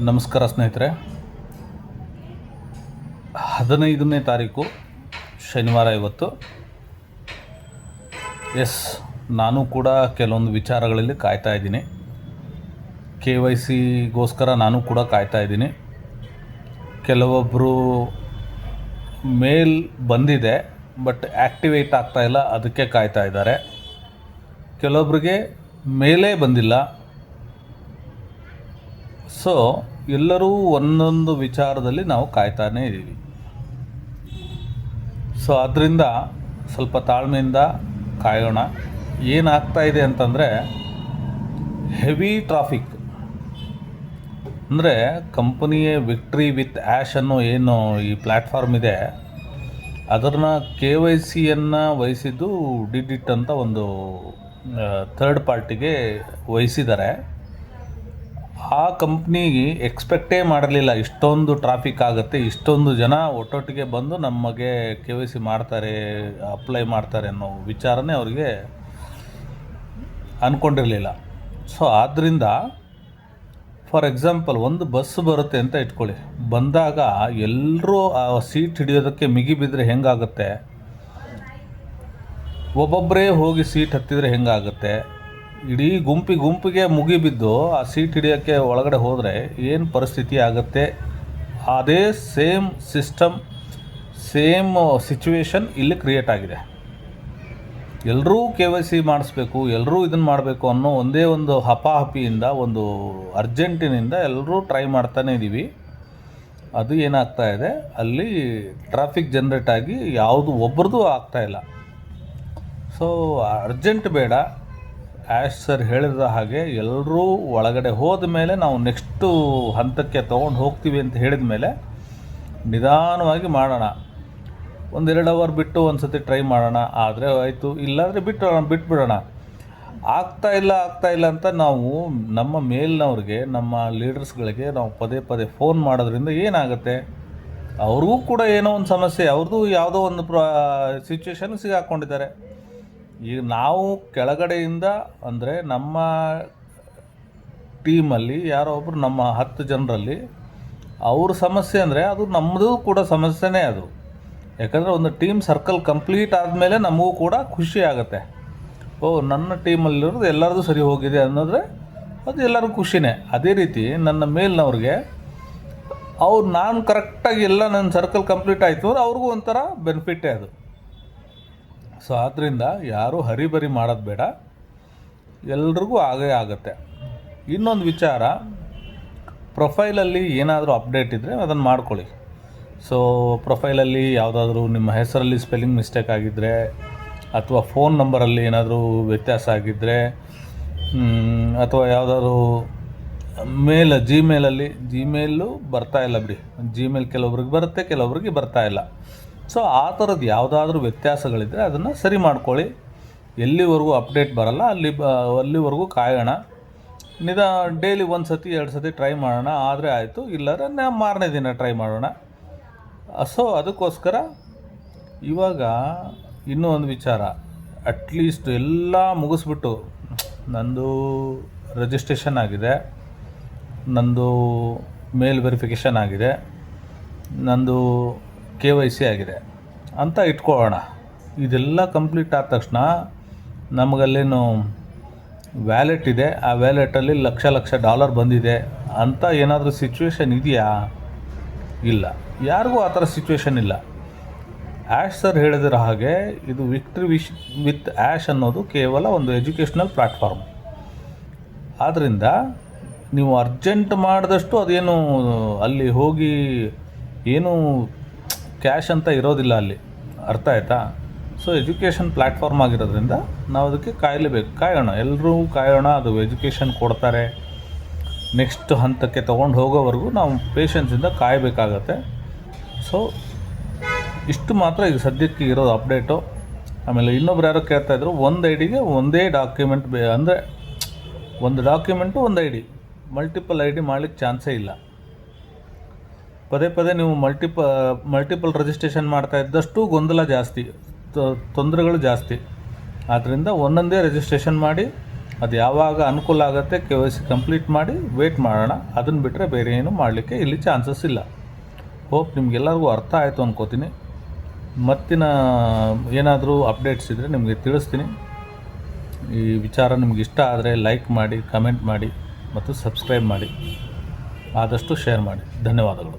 ನಮಸ್ಕಾರ ಸ್ನೇಹಿತರೆ. 15ನೇ ತಾರೀಕು ಶನಿವಾರ ಇವತ್ತು. ನಾನು ಕೂಡ ಕೆಲವೊಂದು ವಿಚಾರಗಳಲ್ಲಿ ಕಾಯ್ತಾ ಇದ್ದೀನಿ. KYCಗೋಸ್ಕರ ನಾನು ಕೂಡ ಕಾಯ್ತಾ ಇದ್ದೀನಿ. ಕೆಲವೊಬ್ಬರು ಮೇಲ್ ಬಂದಿದೆ ಬಟ್ ಆ್ಯಕ್ಟಿವೇಟ್ ಆಗ್ತಾಯಿಲ್ಲ, ಅದಕ್ಕೆ ಕಾಯ್ತಾ ಇದ್ದಾರೆ. ಕೆಲವೊಬ್ಬರಿಗೆ ಮೇಲೇ ಬಂದಿಲ್ಲ. ಸೊ ಎಲ್ಲರೂ ಒಂದೊಂದು ವಿಚಾರದಲ್ಲಿ ನಾವು ಕಾಯ್ತಾನೇ ಇದ್ದೀವಿ. ಸೊ ಅದರಿಂದ ಸ್ವಲ್ಪ ತಾಳ್ಮೆಯಿಂದ ಕಾಯೋಣ. ಏನಾಗ್ತಾ ಇದೆ ಅಂತಂದರೆ, ಹೆವಿ ಟ್ರಾಫಿಕ್ ಅಂದರೆ ಕಂಪನಿಯ ವಿಕ್ಟ್ರಿ ವಿತ್ ಆ್ಯಶ್ ಅನ್ನೋ ಏನು ಈ ಪ್ಲ್ಯಾಟ್ಫಾರ್ಮ್ ಇದೆ, ಅದನ್ನು KYCಯನ್ನು ವಹಿಸಿದ್ದು ಡಿಡಿಟ್ ಅಂತ ಒಂದು ಥರ್ಡ್ ಪಾರ್ಟಿಗೆ ವಹಿಸಿದ್ದಾರೆ. ಆ ಕಂಪ್ನಿಗೆ ಎಕ್ಸ್ಪೆಕ್ಟೇ ಮಾಡಿರಲಿಲ್ಲ ಇಷ್ಟೊಂದು ಟ್ರಾಫಿಕ್ ಆಗುತ್ತೆ, ಇಷ್ಟೊಂದು ಜನ ಒಟ್ಟೊಟ್ಟಿಗೆ ಬಂದು ನಮಗೆ KYC ಮಾಡ್ತಾರೆ, ಅಪ್ಲೈ ಮಾಡ್ತಾರೆ ಅನ್ನೋ ವಿಚಾರನೇ ಅವರಿಗೆ ಅಂದ್ಕೊಂಡಿರಲಿಲ್ಲ. ಸೊ ಆದ್ದರಿಂದ ಫಾರ್ ಎಕ್ಸಾಂಪಲ್ ಒಂದು ಬಸ್ ಬರುತ್ತೆ ಅಂತ ಇಟ್ಕೊಳ್ಳಿ. ಬಂದಾಗ ಎಲ್ಲರೂ ಆ ಸೀಟ್ ಹಿಡಿಯೋದಕ್ಕೆ ಮಿಗಿ ಬಿದ್ದರೆ ಹೆಂಗಾಗುತ್ತೆ, ಒಬ್ಬೊಬ್ಬರೇ ಹೋಗಿ ಸೀಟ್ ಹತ್ತಿದರೆ ಹೆಂಗಾಗುತ್ತೆ, ಇಡೀ ಗುಂಪಿಗೆ ಮುಗಿಬಿದ್ದು ಆ ಸೀಟ್ ಹಿಡಿಯೋಕ್ಕೆ ಒಳಗಡೆ ಹೋದರೆ ಏನು ಪರಿಸ್ಥಿತಿ ಆಗುತ್ತೆ. ಅದೇ ಸೇಮ್ ಸಿಸ್ಟಮ್, ಸೇಮ್ ಸಿಚುವೇಶನ್ ಇಲ್ಲಿ ಕ್ರಿಯೇಟ್ ಆಗಿದೆ. ಎಲ್ಲರೂ KYC ಮಾಡಿಸ್ಬೇಕು, ಎಲ್ಲರೂ ಇದನ್ನು ಮಾಡಬೇಕು ಅನ್ನೋ ಒಂದೇ ಒಂದು ಹಪಾಹಪಿಯಿಂದ, ಒಂದು ಅರ್ಜೆಂಟಿನಿಂದ ಎಲ್ಲರೂ ಟ್ರೈ ಮಾಡ್ತಾನೆ ಇದ್ದೀವಿ. ಅದು ಏನಾಗ್ತಾ ಇದೆ, ಅಲ್ಲಿ ಟ್ರಾಫಿಕ್ ಜನ್ರೇಟ್ ಆಗಿ ಯಾವುದು ಒಬ್ಬರದು ಆಗ್ತಾಯಿಲ್ಲ. ಸೊ ಅರ್ಜೆಂಟ್ ಬೇಡ. ಆ್ಯಶ್ ಸರ್ ಹೇಳಿದ ಹಾಗೆ ಎಲ್ಲರೂ ಒಳಗಡೆ ಹೋದ ಮೇಲೆ ನಾವು ನೆಕ್ಸ್ಟು ಹಂತಕ್ಕೆ ತೊಗೊಂಡು ಹೋಗ್ತೀವಿ ಅಂತ ಹೇಳಿದ ಮೇಲೆ ನಿಧಾನವಾಗಿ ಮಾಡೋಣ. 1-2 ಅವರ್ ಬಿಟ್ಟು ಒಂದು ಸತಿ ಟ್ರೈ ಮಾಡೋಣ. ಆದರೆ ಆಯಿತು, ಇಲ್ಲಾಂದರೆ ಬಿಟ್ಬಿಡೋಣ. ಆಗ್ತಾ ಇಲ್ಲ ಅಂತ ನಾವು ನಮ್ಮ ಮೇಲ್ನವ್ರಿಗೆ, ನಮ್ಮ ಲೀಡರ್ಸ್ಗಳಿಗೆ ನಾವು ಪದೇ ಫೋನ್ ಮಾಡೋದ್ರಿಂದ ಏನಾಗುತ್ತೆ, ಅವ್ರಿಗೂ ಕೂಡ ಏನೋ ಒಂದು ಸಮಸ್ಯೆ, ಅವ್ರದ್ದು ಯಾವುದೋ ಒಂದು ಸಿಚುವೇಶನ್ಗೆ ಸಿಗಾಕ್ಕೊಂಡಿದ್ದಾರೆ. ಈಗ ನಾವು ಕೆಳಗಡೆಯಿಂದ ಅಂದರೆ ನಮ್ಮ ಟೀಮಲ್ಲಿ ಯಾರೋ ಒಬ್ಬರು, ನಮ್ಮ 10 ಜನರಲ್ಲಿ ಅವ್ರ ಸಮಸ್ಯೆ ಅಂದರೆ ಅದು ನಮ್ಮದು ಕೂಡ ಸಮಸ್ಯೆನೇ ಅದು. ಯಾಕಂದರೆ ಒಂದು ಟೀಮ್ ಸರ್ಕಲ್ ಕಂಪ್ಲೀಟ್ ಆದಮೇಲೆ ನಮಗೂ ಕೂಡ ಖುಷಿ ಆಗುತ್ತೆ. ನನ್ನ ಟೀಮಲ್ಲಿರೋದು ಎಲ್ಲರದು ಸರಿ ಹೋಗಿದೆ ಅನ್ನೋದ್ರೆ ಅದು ಎಲ್ಲರಿಗೂ ಖುಷಿನೇ. ಅದೇ ರೀತಿ ನನ್ನ ಮೇಲ್ನವ್ರಿಗೆ ನಾನು ಕರೆಕ್ಟಾಗಿ ಎಲ್ಲ ನನ್ನ ಸರ್ಕಲ್ ಕಂಪ್ಲೀಟ್ ಆಯಿತು ಅಂದರೆ ಅವ್ರಿಗೂ ಒಂಥರ ಬೆನಿಫಿಟ್ಟೇ ಅದು. ಸೊ ಆದ್ದರಿಂದ ಯಾರೂ ಹರಿಬರಿ ಮಾಡೋದು ಬೇಡ, ಎಲ್ರಿಗೂ ಆಗೇ ಆಗುತ್ತೆ. ಇನ್ನೊಂದು ವಿಚಾರ, ಪ್ರೊಫೈಲಲ್ಲಿ ಏನಾದರೂ ಅಪ್ಡೇಟ್ ಇದ್ದರೆ ಅದನ್ನು ಮಾಡ್ಕೊಳ್ಳಿ. ಸೊ ಪ್ರೊಫೈಲಲ್ಲಿ ಯಾವುದಾದ್ರೂ ನಿಮ್ಮ ಹೆಸರಲ್ಲಿ ಸ್ಪೆಲ್ಲಿಂಗ್ ಮಿಸ್ಟೇಕ್ ಆಗಿದ್ದರೆ, ಅಥವಾ ಫೋನ್ ನಂಬರಲ್ಲಿ ಏನಾದರೂ ವ್ಯತ್ಯಾಸ ಆಗಿದ್ದರೆ, ಅಥವಾ ಯಾವುದಾದ್ರೂ ಜಿಮೇಲು ಬರ್ತಾಯಿಲ್ಲ ಬಿಡಿ, ಜಿಮೇಲ್ ಕೆಲವೊಬ್ರಿಗೆ ಬರುತ್ತೆ, ಕೆಲವೊಬ್ರಿಗೆ ಬರ್ತಾಯಿಲ್ಲ. ಸೊ ಆ ಥರದ್ದು ಯಾವುದಾದ್ರೂ ವ್ಯತ್ಯಾಸಗಳಿದ್ದರೆ ಅದನ್ನು ಸರಿ ಮಾಡ್ಕೊಳ್ಳಿ. ಎಲ್ಲಿವರೆಗೂ ಅಪ್ಡೇಟ್ ಬರಲ್ಲ ಅಲ್ಲಿವರೆಗೂ ಕಾಯೋಣ. ಡೈಲಿ 1 ಸತಿ 2 ಸತಿ ಟ್ರೈ ಮಾಡೋಣ. ಆದರೆ ಆಯಿತು, ಇಲ್ಲಾಂದರೆ ಮಾರನೇ ದಿನ ಟ್ರೈ ಮಾಡೋಣ. ಸೊ ಅದಕ್ಕೋಸ್ಕರ ಇವಾಗ ಇನ್ನೂ ಒಂದು ವಿಚಾರ, ಅಟ್ಲೀಸ್ಟ್ ಎಲ್ಲ ಮುಗಿಸ್ಬಿಟ್ಟು, ನಂದು ರಿಜಿಸ್ಟ್ರೇಷನ್ ಆಗಿದೆ, ನಂದು ಮೇಲ್ ವೆರಿಫಿಕೇಷನ್ ಆಗಿದೆ, ನಂದು KYC ಆಗಿದೆ ಅಂತ ಇಟ್ಕೊಳ್ಳೋಣ. ಇದೆಲ್ಲ ಕಂಪ್ಲೀಟ್ ಆದ ತಕ್ಷಣ ನಮಗಲ್ಲೇನು ವ್ಯಾಲೆಟ್ ಇದೆ, ಆ ವ್ಯಾಲೆಟಲ್ಲಿ ಲಕ್ಷ ಡಾಲರ್ ಬಂದಿದೆ ಅಂತ ಏನಾದರೂ ಸಿಚುವೇಶನ್ ಇದೆಯಾ? ಇಲ್ಲ, ಯಾರಿಗೂ ಆ ಥರ ಸಿಚುವೇಶನ್ ಇಲ್ಲ. ಆ್ಯಶ್ ಸರ್ ಹೇಳಿದಿರೋ ಹಾಗೆ ಇದು ವಿಕ್ಟ್ರಿ ವಿತ್ ಆ್ಯಶ್ ಅನ್ನೋದು ಕೇವಲ ಒಂದು ಎಜುಕೇಷ್ನಲ್ ಪ್ಲ್ಯಾಟ್ಫಾರ್ಮ್. ಆದ್ದರಿಂದ ನೀವು ಅರ್ಜೆಂಟ್ ಮಾಡಿದಷ್ಟು ಅದೇನು ಅಲ್ಲಿ ಹೋಗಿ ಏನು ಕ್ಯಾಶ್ ಅಂತ ಇರೋದಿಲ್ಲ ಅಲ್ಲಿ, ಅರ್ಥ ಆಯ್ತಾ? ಸೊ ಎಜುಕೇಷನ್ ಪ್ಲ್ಯಾಟ್ಫಾರ್ಮ್ ಆಗಿರೋದ್ರಿಂದ ನಾವು ಅದಕ್ಕೆ ಕಾಯೋಣ, ಎಲ್ಲರೂ ಕಾಯೋಣ. ಅದು ಎಜುಕೇಷನ್ ಕೊಡ್ತಾರೆ, ನೆಕ್ಸ್ಟ್ ಹಂತಕ್ಕೆ ತೊಗೊಂಡು ಹೋಗೋವರೆಗೂ ನಾವು ಪೇಷನ್ಸಿಂದ ಕಾಯಬೇಕಾಗತ್ತೆ. ಸೊ ಇಷ್ಟು ಮಾತ್ರ ಈಗ ಸದ್ಯಕ್ಕೆ ಇರೋದು ಅಪ್ಡೇಟು. ಆಮೇಲೆ ಇನ್ನೊಬ್ರು ಯಾರೋ ಕೇಳ್ತಾಯಿದ್ರು, ಒಂದು ಐಡಿಗೆ ಒಂದೇ ಡಾಕ್ಯುಮೆಂಟ್ ಅಂದರೆ ಒಂದು ಡಾಕ್ಯುಮೆಂಟು ಒಂದು ID, ಮಲ್ಟಿಪಲ್ ID ಮಾಡಲಿಕ್ಕೆ ಚಾನ್ಸೇ ಇಲ್ಲ. ಪದೇ ನೀವು ಮಲ್ಟಿಪಲ್ ರಿಜಿಸ್ಟ್ರೇಷನ್ ಮಾಡ್ತಾ ಇದ್ದಷ್ಟು ಗೊಂದಲ ಜಾಸ್ತಿ, ತೊಂದರೆಗಳು ಜಾಸ್ತಿ. ಆದ್ದರಿಂದ ಒಂದೊಂದೇ ರಿಜಿಸ್ಟ್ರೇಷನ್ ಮಾಡಿ ಅದು ಯಾವಾಗ ಅನುಕೂಲ ಆಗುತ್ತೆ KYC ಕಂಪ್ಲೀಟ್ ಮಾಡಿ ವೇಟ್ ಮಾಡೋಣ. ಅದನ್ನು ಬಿಟ್ಟರೆ ಬೇರೆ ಏನು ಮಾಡಲಿಕ್ಕೆ ಇಲ್ಲಿ ಚಾನ್ಸಸ್ ಇಲ್ಲ. ಹೋಪ್ ನಿಮಗೆಲ್ಲರಿಗೂ ಅರ್ಥ ಆಯಿತು ಅಂದ್ಕೋತೀನಿ. ಮತ್ತಿನ ಏನಾದರೂ ಅಪ್ಡೇಟ್ಸ್ ಇದ್ದರೆ ನಿಮಗೆ ತಿಳಿಸ್ತೀನಿ. ಈ ವಿಚಾರ ನಿಮ್ಗೆ ಇಷ್ಟ ಆದರೆ ಲೈಕ್ ಮಾಡಿ, ಕಮೆಂಟ್ ಮಾಡಿ ಮತ್ತು ಸಬ್ಸ್ಕ್ರೈಬ್ ಮಾಡಿ. ಆದಷ್ಟು ಶೇರ್ ಮಾಡಿ. ಧನ್ಯವಾದಗಳು.